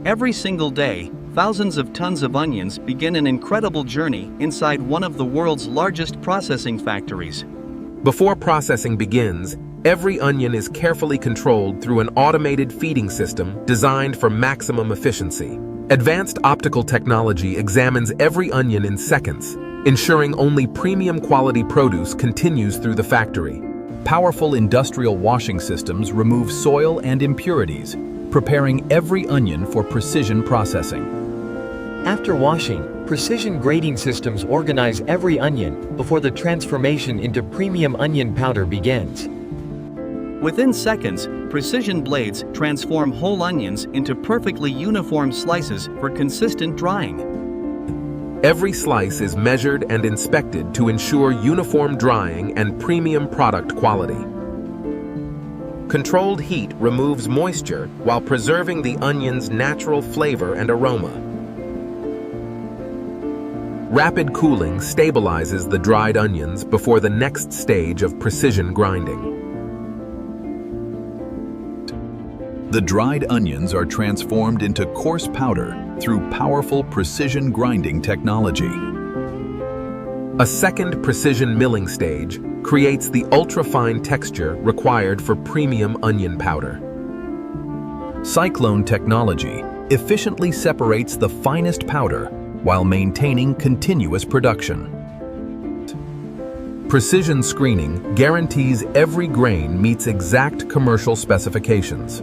Every single day, thousands of tons of onions begin an incredible journey inside one of the world's largest processing factories. Before processing begins, every onion is carefully controlled through an automated feeding system designed for maximum efficiency. Advanced optical technology examines every onion in seconds, ensuring only premium quality produce continues through the factory. Powerful industrial washing systems remove soil and impurities, preparing every onion for precision processing. After washing, precision grading systems organize every onion before the transformation into premium onion powder begins. Within seconds, precision blades transform whole onions into perfectly uniform slices for consistent drying. Every slice is measured and inspected to ensure uniform drying and premium product quality. Controlled heat removes moisture while preserving the onion's natural flavor and aroma. Rapid cooling stabilizes the dried onions before the next stage of precision grinding. The dried onions are transformed into coarse powder through powerful precision grinding technology. A second precision milling stage creates the ultra-fine texture required for premium onion powder. Cyclone technology efficiently separates the finest powder while maintaining continuous production. Precision screening guarantees every grain meets exact commercial specifications.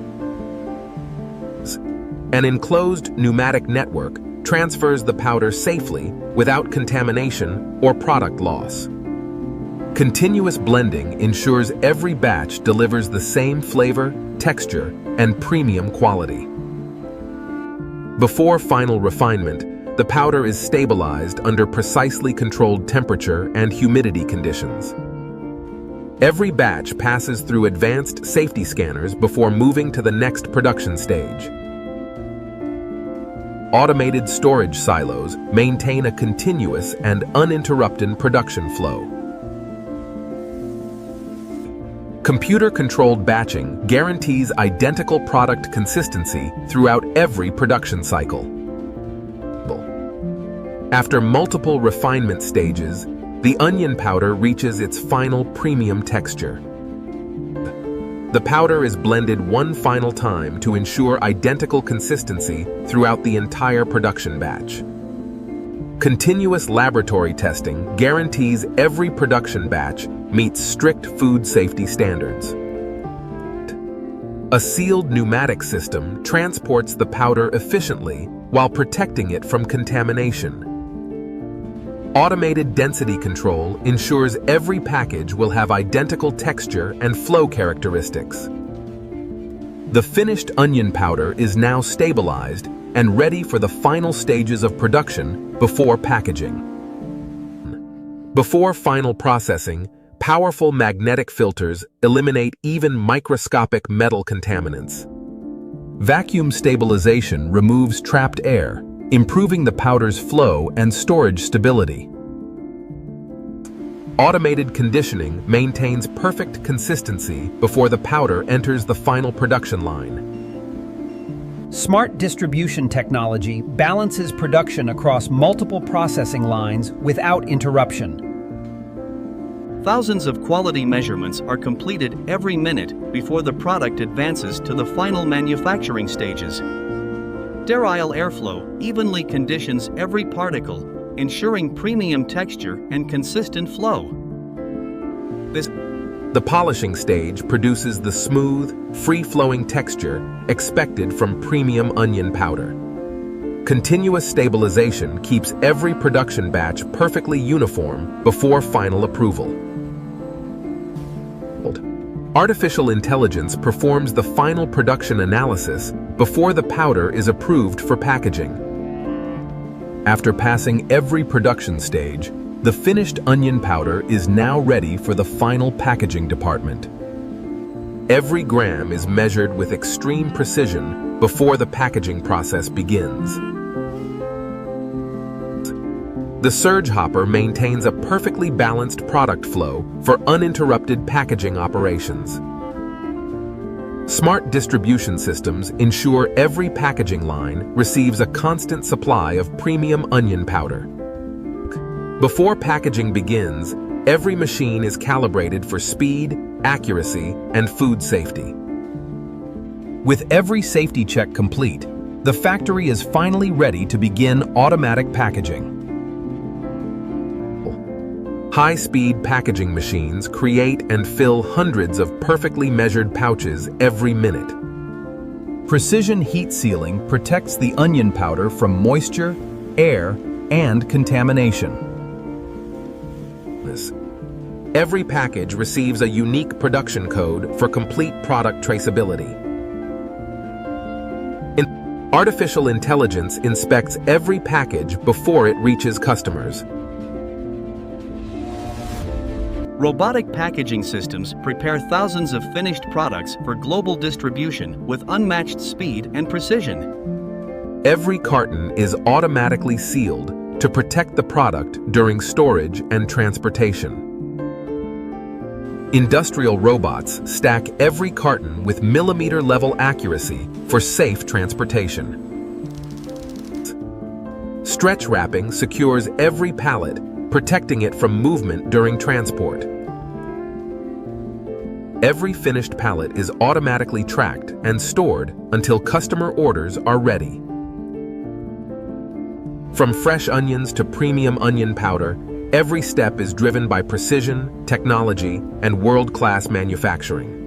An enclosed pneumatic network transfers the powder safely without contamination or product loss. Continuous blending ensures every batch delivers the same flavor, texture, and premium quality. Before final refinement, the powder is stabilized under precisely controlled temperature and humidity conditions. Every batch passes through advanced safety scanners before moving to the next production stage. Automated storage silos maintain a continuous and uninterrupted production flow. Computer-controlled batching guarantees identical product consistency throughout every production cycle. After multiple refinement stages, the onion powder reaches its final premium texture. The powder is blended one final time to ensure identical consistency throughout the entire production batch. Continuous laboratory testing guarantees every production batch meets strict food safety standards. A sealed pneumatic system transports the powder efficiently while protecting it from contamination. Automated density control ensures every package will have identical texture and flow characteristics. The finished onion powder is now stabilized and ready for the final stages of production before packaging. Before final processing, powerful magnetic filters eliminate even microscopic metal contaminants. Vacuum stabilization removes trapped air, improving the powder's flow and storage stability. Automated conditioning maintains perfect consistency before the powder enters the final production line. Smart distribution technology balances production across multiple processing lines without interruption. Thousands of quality measurements are completed every minute before the product advances to the final manufacturing stages. Sterile airflow evenly conditions every particle, ensuring premium texture and consistent flow. The polishing stage produces the smooth, free-flowing texture expected from premium onion powder. Continuous stabilization keeps every production batch perfectly uniform before final approval. Artificial intelligence performs the final production analysis before the powder is approved for packaging. After passing every production stage, the finished onion powder is now ready for the final packaging department. Every gram is measured with extreme precision before the packaging process begins. The surge hopper maintains a perfectly balanced product flow for uninterrupted packaging operations. Smart distribution systems ensure every packaging line receives a constant supply of premium onion powder. Before packaging begins, every machine is calibrated for speed, accuracy, and food safety. With every safety check complete, the factory is finally ready to begin automatic packaging. High-speed packaging machines create and fill hundreds of perfectly measured pouches every minute. Precision heat sealing protects the onion powder from moisture, air, and contamination. Every package receives a unique production code for complete product traceability. Artificial intelligence inspects every package before it reaches customers. Robotic packaging systems prepare thousands of finished products for global distribution with unmatched speed and precision. Every carton is automatically sealed to protect the product during storage and transportation. Industrial robots stack every carton with millimeter-level accuracy for safe transportation. Stretch wrapping secures every pallet, protecting it from movement during transport. Every finished pallet is automatically tracked and stored until customer orders are ready. From fresh onions to premium onion powder, every step is driven by precision, technology, and world-class manufacturing.